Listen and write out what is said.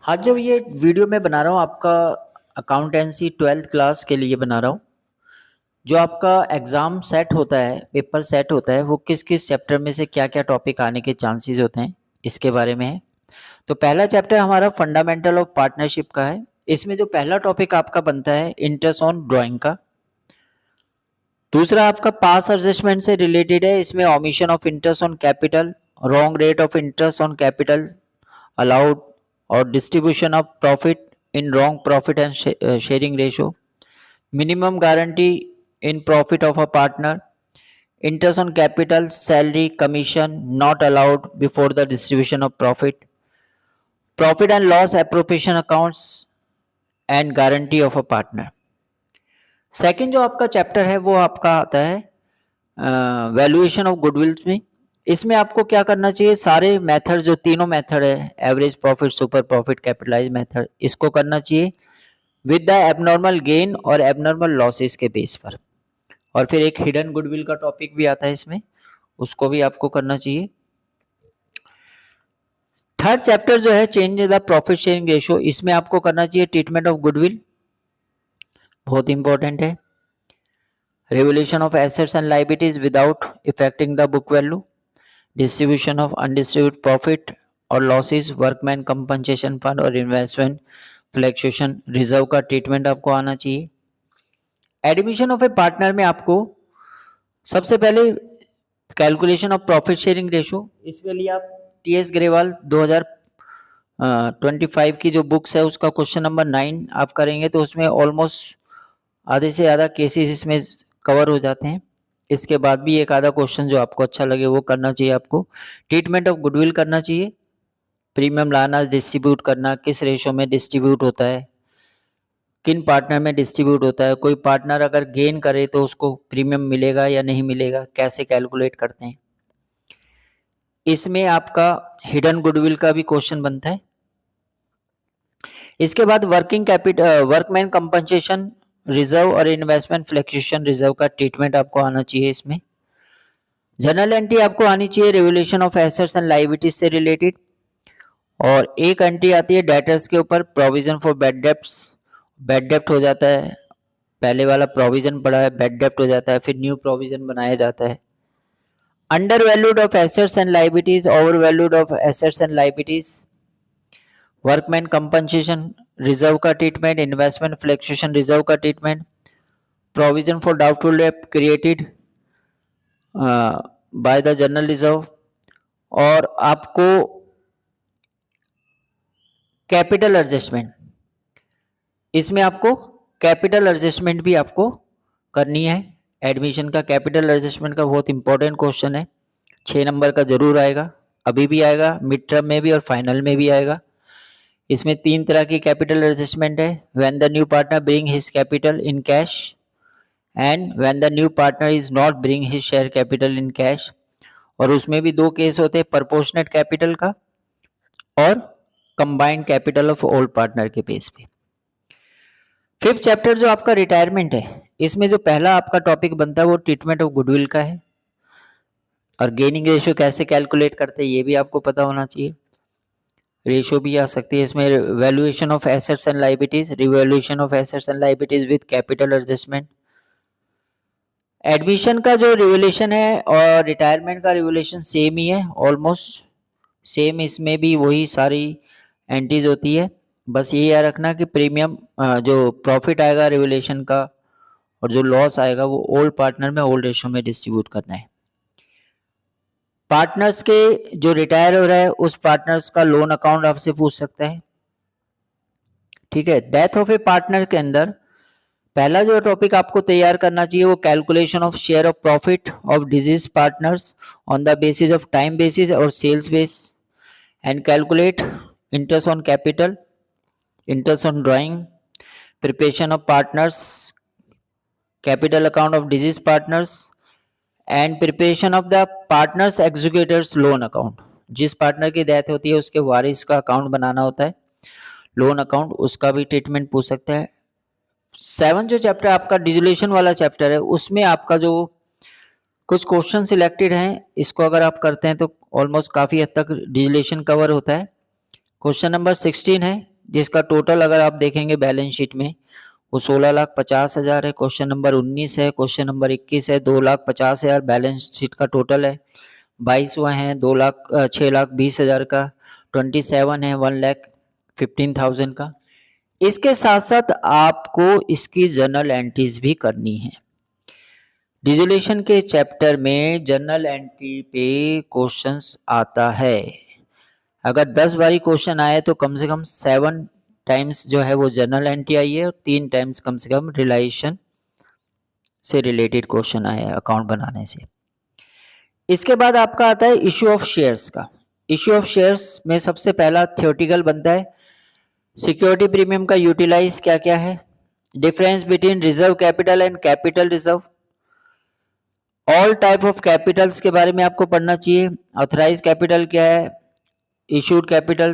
आज जो ये वीडियो मैं बना रहा हूँ आपका अकाउंटेंसी 12th क्लास के लिए बना रहा हूँ। जो आपका एग्ज़ाम सेट होता है, पेपर सेट होता है, वो किस किस चैप्टर में से क्या क्या टॉपिक आने के चांसेस होते हैं, इसके बारे में है। तो पहला चैप्टर हमारा फंडामेंटल ऑफ पार्टनरशिप का है। इसमें जो पहला टॉपिक आपका बनता है इंटरेस्ट ऑन ड्राइंग का। दूसरा आपका पास एडजस्टमेंट से रिलेटेड है। इसमें omission of interest on capital, wrong rate of interest on capital allowed or distribution of profit in wrong profit and sharing ratio, minimum guarantee in profit of a partner, interest on capital, salary, commission not allowed before the distribution of profit, profit and loss appropriation accounts and guarantee of a partner. Second जो आपका chapter है वो आपका आता है valuation of goodwill में। इसमें आपको क्या करना चाहिए, सारे मेथड जो तीनों मेथड है, average profit, super profit, capitalise method, इसको करना चाहिए विद द एबनॉर्मल गेन और एबनॉर्मल लॉसेस के बेस पर। और फिर एक हिडन गुडविल का टॉपिक भी आता है इसमें, उसको भी आपको करना चाहिए। थर्ड चैप्टर जो है change the profit sharing ratio, इसमें आपको करना चाहिए ट्रीटमेंट ऑफ गुडविल, बहुत इंपॉर्टेंट है। Revolution of assets and liabilities without affecting the book value, distribution of undistributed profit और लॉसेस, वर्कमैन कंपनसेशन फंड और इन्वेस्टमेंट फ्लैक्चुएशन रिजर्व का ट्रीटमेंट आपको आना चाहिए। एडमिशन ऑफ ए पार्टनर में आपको सबसे पहले calculation of profit sharing ratio, इसके लिए आप टीएस ग्रेवाल 2025 की जो बुक्स है उसका क्वेश्चन नंबर 9 आप करेंगे तो उसमें ऑलमोस्ट आधे से ज़्यादा केसेस इसमें कवर हो जाते हैं। इसके बाद भी एक आधा क्वेश्चन जो आपको अच्छा लगे वो करना चाहिए आपको। ट्रीटमेंट ऑफ गुडविल करना चाहिए, प्रीमियम लाना, डिस्ट्रीब्यूट करना, किस रेशो में डिस्ट्रीब्यूट होता है, किन पार्टनर में डिस्ट्रीब्यूट होता है, कोई पार्टनर अगर गेन करे तो उसको प्रीमियम मिलेगा या नहीं मिलेगा, कैसे कैलकुलेट करते हैं। इसमें आपका हिडन गुडविल का भी क्वेश्चन बनता है। इसके बाद working capital, workman compensation reserve और इन्वेस्टमेंट फ्लैक्चुएशन रिजर्व का ट्रीटमेंट आपको आना चाहिए। इसमें जनरल एंट्री आपको आनी चाहिए revaluation of assets and liabilities से रिलेटेड, और एक एंट्री आती है डेटर्स के ऊपर, provision for bad debts. Bad डेप्ट हो जाता है, पहले वाला प्रोविजन पड़ा है, बैड डेप्ट हो जाता है, फिर न्यू प्रोविजन बनाया जाता है। Under valued of assets and liabilities, over valued of assets and liabilities, workman compensation reserve का ट्रीटमेंट, इन्वेस्टमेंट फ्लैक्चुएशन रिजर्व का treatment, provision for doubtful debt created by the general reserve, और आपको capital adjustment, इसमें आपको capital adjustment भी आपको करनी है। एडमिशन का कैपिटल एडजस्टमेंट का बहुत इंपॉर्टेंट क्वेश्चन है, 6 नंबर का जरूर आएगा, अभी भी आएगा, मिड टर्म में भी और फाइनल में भी आएगा। इसमें 3 तरह की कैपिटल एडजस्टमेंट है, when the new partner bring his capital in cash and when the new partner is not bring his share capital in cash. और उसमें भी 2 केस होते हैं, प्रपोर्शनेट कैपिटल का और combined capital of old partner के base पे। Fifth chapter जो आपका रिटायरमेंट है, इसमें जो पहला आपका टॉपिक बनता है वो ट्रीटमेंट ऑफ गुडविल का है, और गेनिंग रेशियो कैसे कैलकुलेट करते हैं ये भी आपको पता होना चाहिए। रेशियो भी आ सकती है इसमें, valuation of assets and liabilities, revaluation of assets and liabilities with capital adjustment. Admission का जो रिवैल्यूएशन है और रिटायरमेंट का रिवैल्यूएशन सेम ही है, ऑलमोस्ट सेम। इसमें भी वही सारी एंट्रीज होती है, बस ये याद रखना कि प्रीमियम जो प्रॉफिट आएगा रिवैल्यूएशन का और जो लॉस आएगा वो ओल्ड पार्टनर में ओल्ड रेशियो में डिस्ट्रीब्यूट करना है। पार्टनर्स के जो रिटायर हो रहा है उस पार्टनर्स का लोन अकाउंट आपसे पूछ सकता है, ठीक है। डेथ ऑफ ए पार्टनर के अंदर पहला जो टॉपिक आपको तैयार करना चाहिए वो calculation of share of profit of deceased partners on the basis of time basis और sales base, and calculate interest on capital, interest on drawing, preparation of partners, capital account of deceased partners, and preparation of the partners executors loan account। जिस partner की death होती है उसके वारिस का account बनाना होता है, loan account, उसका भी ट्रीटमेंट पूछ सकता है। 7 जो चैप्टर आपका डिसोल्यूशन वाला चैप्टर है उसमें आपका जो कुछ क्वेश्चन सिलेक्टेड हैं, इसको अगर आप करते हैं तो ऑलमोस्ट काफ़ी हद तक डिसोल्यूशन कवर होता है। क्वेश्चन नंबर 16 है, जिसका टोटल अगर आप देखेंगे बैलेंस शीट में वो 16,50,000 है। क्वेश्चन नंबर 19 है, क्वेश्चन नंबर 21 है, 2,50,000 बैलेंस शीट का टोटल है। 22वां है 6,20,000 का। 27 है 1,15,000 का। इसके साथ साथ आपको इसकी जर्नल एंट्रीज भी करनी है। डिसोल्यूशन के चैप्टर में जर्नल एंट्री पे क्वेश्चंस आता है। अगर 10 बारी क्वेश्चन आए तो कम से कम 7 टाइम्स जो है वो जर्नल एंट्री आई है और 3 टाइम्स कम से कम रिलेशन से रिलेटेड क्वेश्चन आए हैं अकाउंट बनाने से। इसके बाद आपका आता है इश्यू ऑफ शेयर्स का। इश्यू ऑफ शेयर्स में सबसे पहला थियोरेटिकल बनता है सिक्योरिटी प्रीमियम का यूटिलाइज क्या क्या है, difference between reserve capital and capital reserve, all type of Capitals के बारे में आपको पढ़ना चाहिए, ऑथराइज कैपिटल क्या है, इशूड कैपिटल